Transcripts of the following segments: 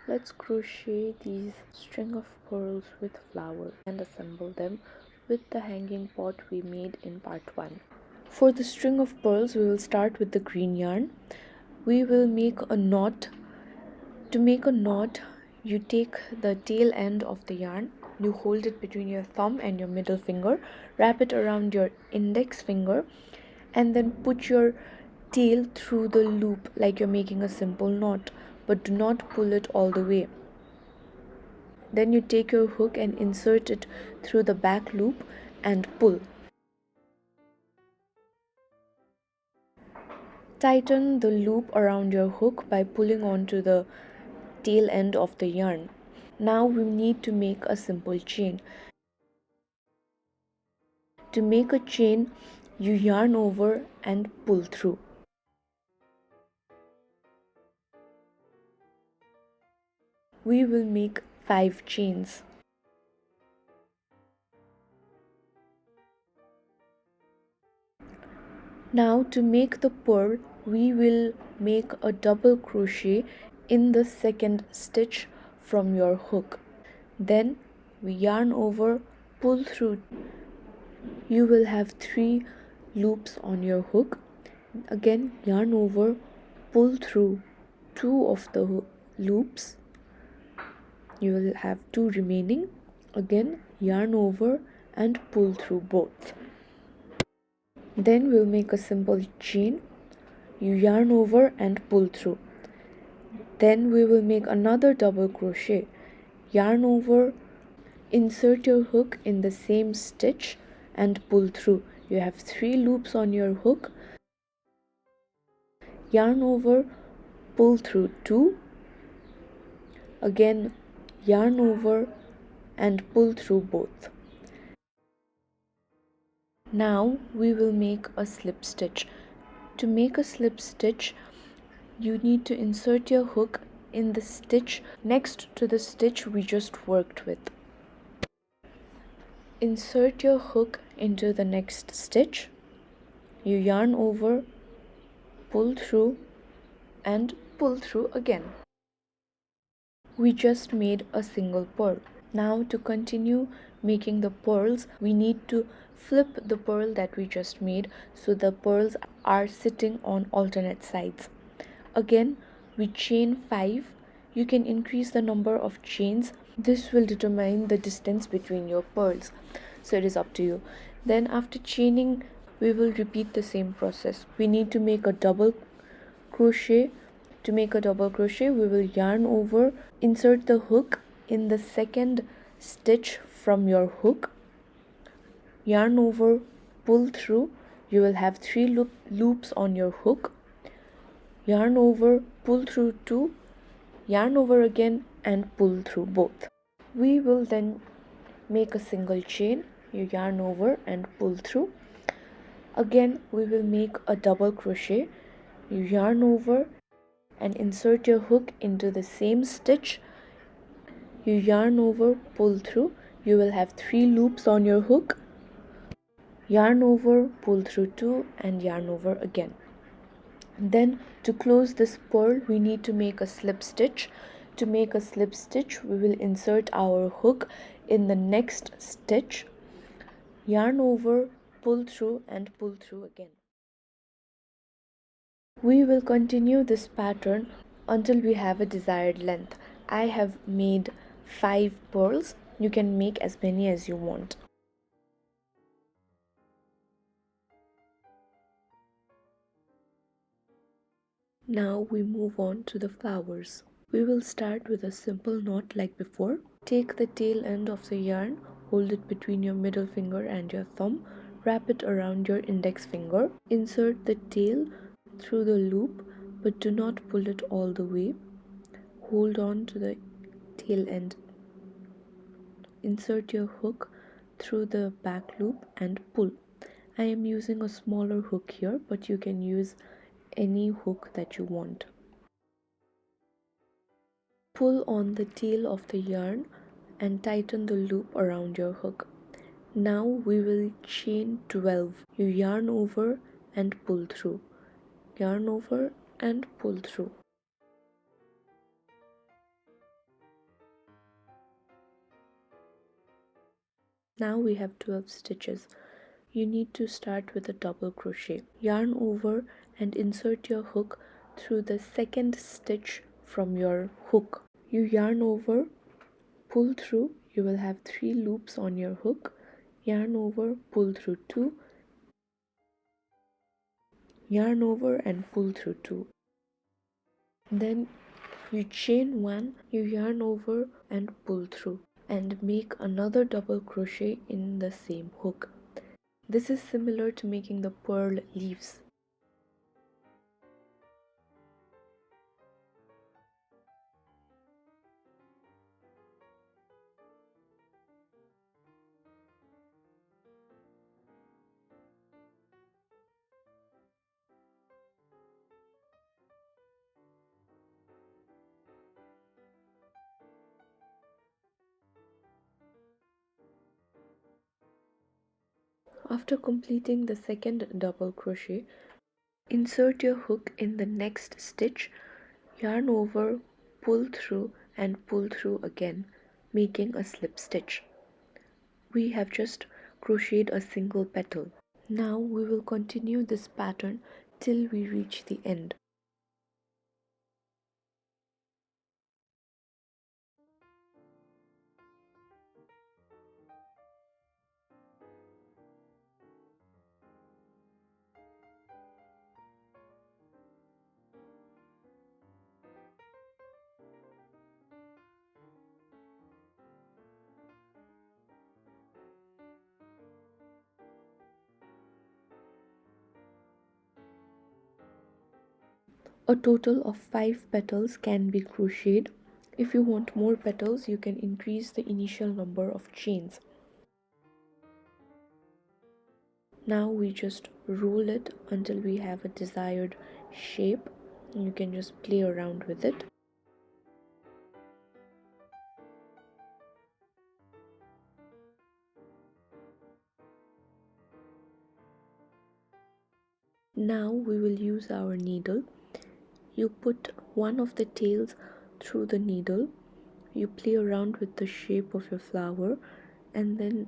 Let's crochet these string of pearls with flower and assemble them with the hanging pot we made in part 1. For the string of pearls, we will start with the green yarn. We will make a knot. To make a knot, you take the tail end of the yarn, you hold it between your thumb and your middle finger, wrap it around your index finger, and then put your tail through the loop like you're making a simple knot, but do not pull it all the way. Then you take your hook and insert it through the back loop and pull. Tighten the loop around your hook by pulling onto the tail end of the yarn. Now we need to make a simple chain. To make a chain, you yarn over and pull through. We will make 5 chains. Now to make the pearl, we will make a double crochet in the second stitch from your hook. Then we yarn over, pull through. You will have 3 loops on your hook. Again yarn over, pull through 2 of the loops. You will have 2 remaining. Again yarn over and pull through both. Then we'll make a simple chain. You yarn over and pull through. Then we will make another double crochet. Yarn over, insert your hook in the same stitch and pull through. You have 3 loops on your hook. Yarn over, pull through 2. Again yarn over and pull through both. Now we will make a slip stitch. To make a slip stitch, you need to insert your hook in the stitch next to the stitch we just worked with. Insert your hook into the next stitch. You yarn over, pull through and pull through again. We just made a single pearl. Now to continue making the pearls, we need to flip the pearl that we just made so the pearls are sitting on alternate sides. Again we chain 5. You can increase the number of chains. This will determine the distance between your pearls, so it is up to you. Then after chaining, we will repeat the same process. We need to make a double crochet. To make a double crochet, we will yarn over, insert the hook in the second stitch from your hook, yarn over, pull through. You will have 3 loops on your hook. Yarn over, pull through 2, yarn over again and pull through both. We will then make a single chain. You yarn over and pull through. Again we will make a double crochet. You yarn over and insert your hook into the same stitch. You yarn over, pull through. You will have 3 loops on your hook. Yarn over, pull through 2 and yarn over again. Then to close this pearl, we need to make a slip stitch. To make a slip stitch, we will insert our hook in the next stitch, yarn over, pull through and pull through again. We will continue this pattern until we have a desired length. I have made 5 pearls. You can make as many as you want. Now we move on to the flowers. We will start with a simple knot like before. Take the tail end of the yarn, hold it between your middle finger and your thumb, wrap it around your index finger, insert the tail through the loop but do not pull it all the way. Hold on to the tail end. Insert your hook through the back loop and pull. I am using a smaller hook here, but you can use any hook that you want. Pull on the tail of the yarn and tighten the loop around your hook. Now we will chain 12. You yarn over and pull through. Yarn over and pull through. Now we have 12 stitches. You need to start with a double crochet. Yarn over and insert your hook through the second stitch from your hook. You yarn over, pull through, you will have 3 loops on your hook. Yarn over, pull through 2, yarn over and pull through 2. Then you chain 1, you yarn over and pull through and make another double crochet in the same hook. This is similar to making the pearl leaves. After completing the second double crochet, insert your hook in the next stitch, yarn over, pull through and pull through again, making a slip stitch. We have just crocheted a single petal. Now we will continue this pattern till we reach the end. A total of 5 petals can be crocheted. If you want more petals, you can increase the initial number of chains. Now we just roll it until we have a desired shape. You can just play around with it. Now we will use our needle. You put one of the tails through the needle. You play around with the shape of your flower and then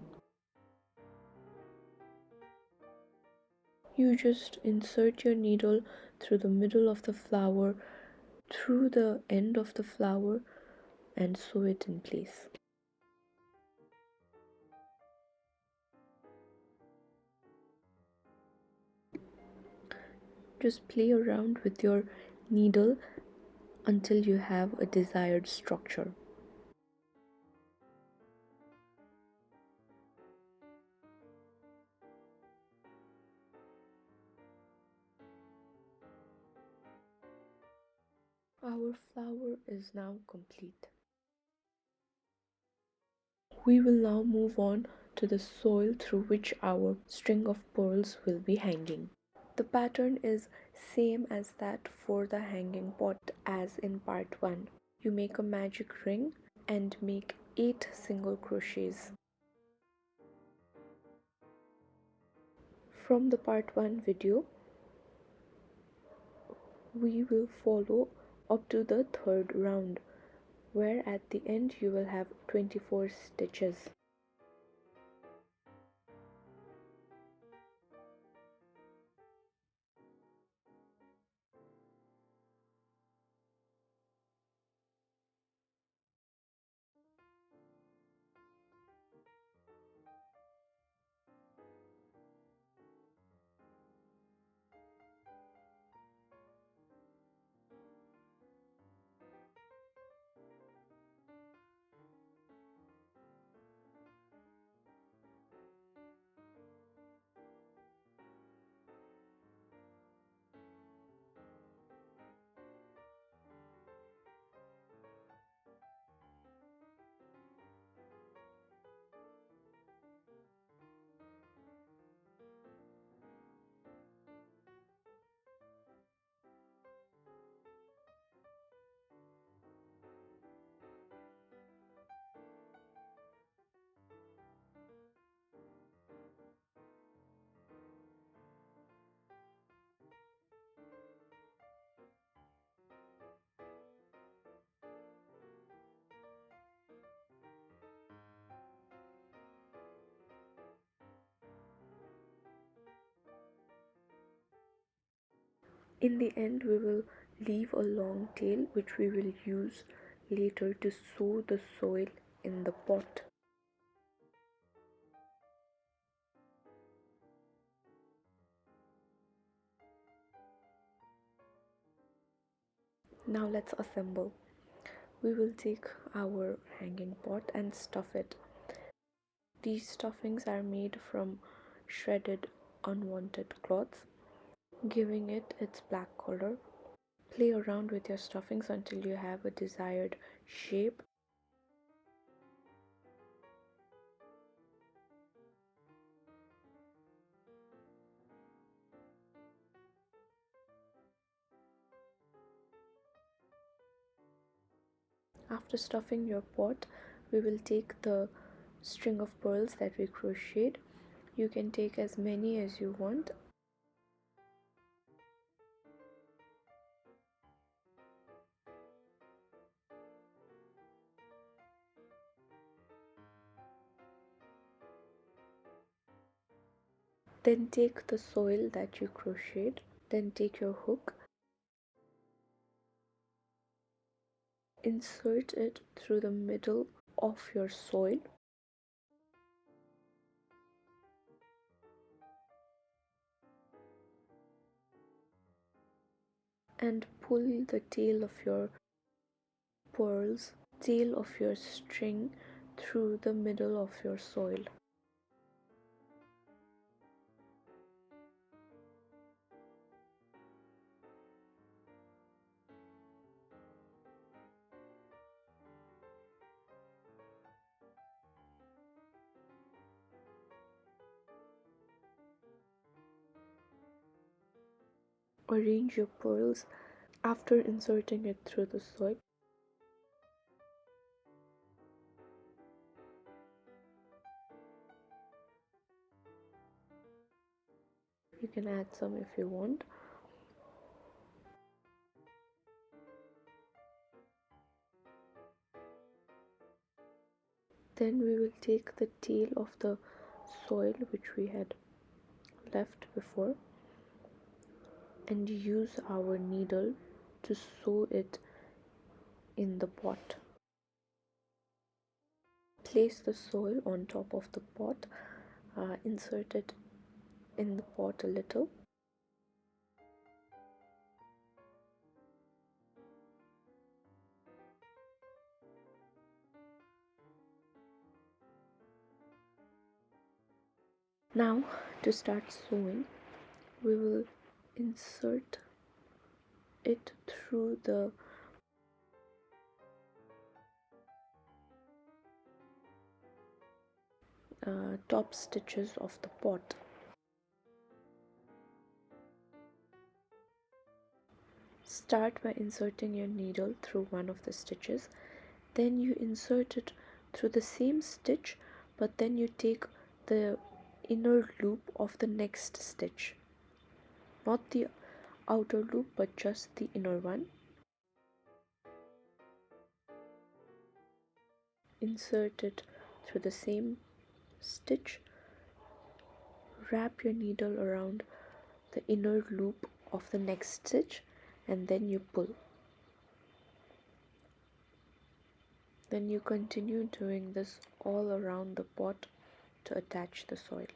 you just insert your needle through the middle of the flower, through the end of the flower and sew it in place. Just play around with your needle until you have a desired structure. Our flower is now complete. We will now move on to the soil through which our string of pearls will be hanging. The pattern is same as that for the hanging pot as in part 1. You make a magic ring and make 8 single crochets. From the part 1 video, we will follow up to the third round, where at the end you will have 24 stitches. In the end, we will leave a long tail which we will use later to sow the soil in the pot. Now let's assemble. We will take our hanging pot and stuff it. These stuffings are made from shredded unwanted cloths, giving it its black color. Play around with your stuffings until you have a desired shape. After stuffing your pot, we will take the string of pearls that we crocheted. You can take as many as you want. Then take the soil that you crocheted. Then take your hook, insert it through the middle of your soil, and pull the tail of your pearls, tail of your string through the middle of your soil. Arrange your pearls after inserting it through the soil. You can add some if you want. Then we will take the tail of the soil which we had left before and use our needle to sew it in the pot. Place the soil on top of the pot, insert it in the pot a little. Now to start sewing, we will insert it through the top stitches of the pot. Start by inserting your needle through one of the stitches, then you insert it through the same stitch, but then you take the inner loop of the next stitch, not the outer loop but just the inner one. Insert it through the same stitch, wrap your needle around the inner loop of the next stitch, and then you pull. Then you continue doing this all around the pot to attach the soil.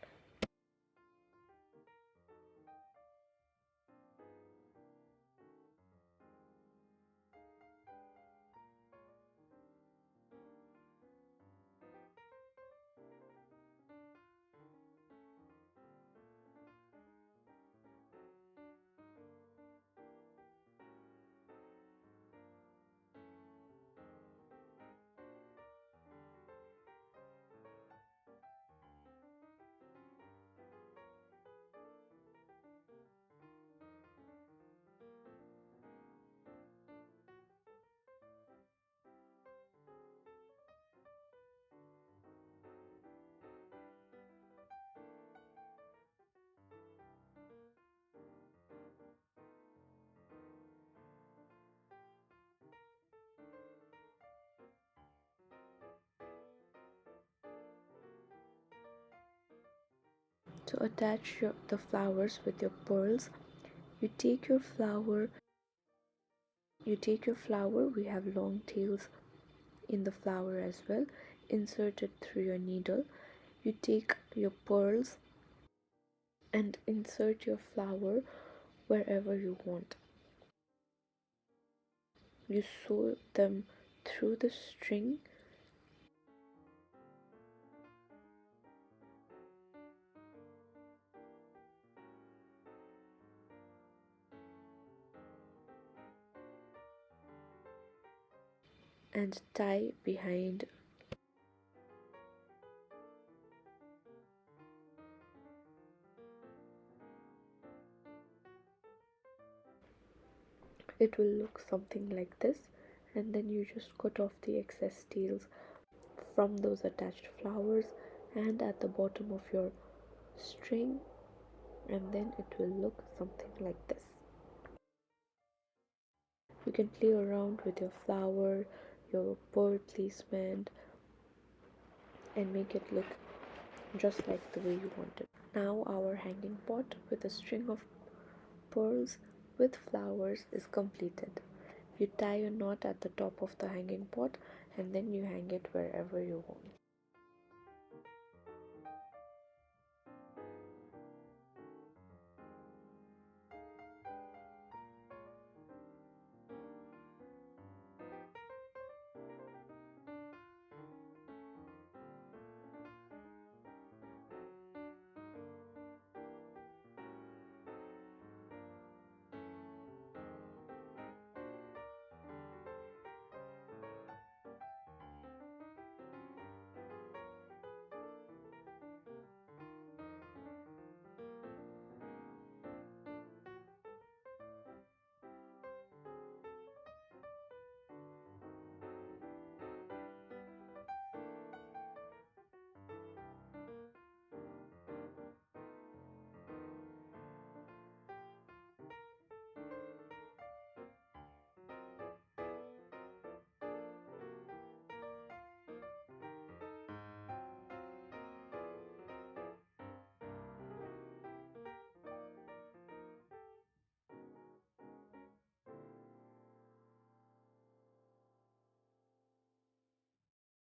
To attach the flowers with your pearls, You take your flower, we have long tails in the flower as well. Insert it through your needle. You take your pearls and insert your flower wherever you want. You sew them through the string and tie behind. It will look something like this, and then you just cut off the excess tails from those attached flowers and at the bottom of your string, and then it will look something like this. You can play around with your flower, your pearl placement, and make it look just like the way you want it. Now our hanging pot with a string of pearls with flowers is completed. You tie a knot at the top of the hanging pot and then you hang it wherever you want.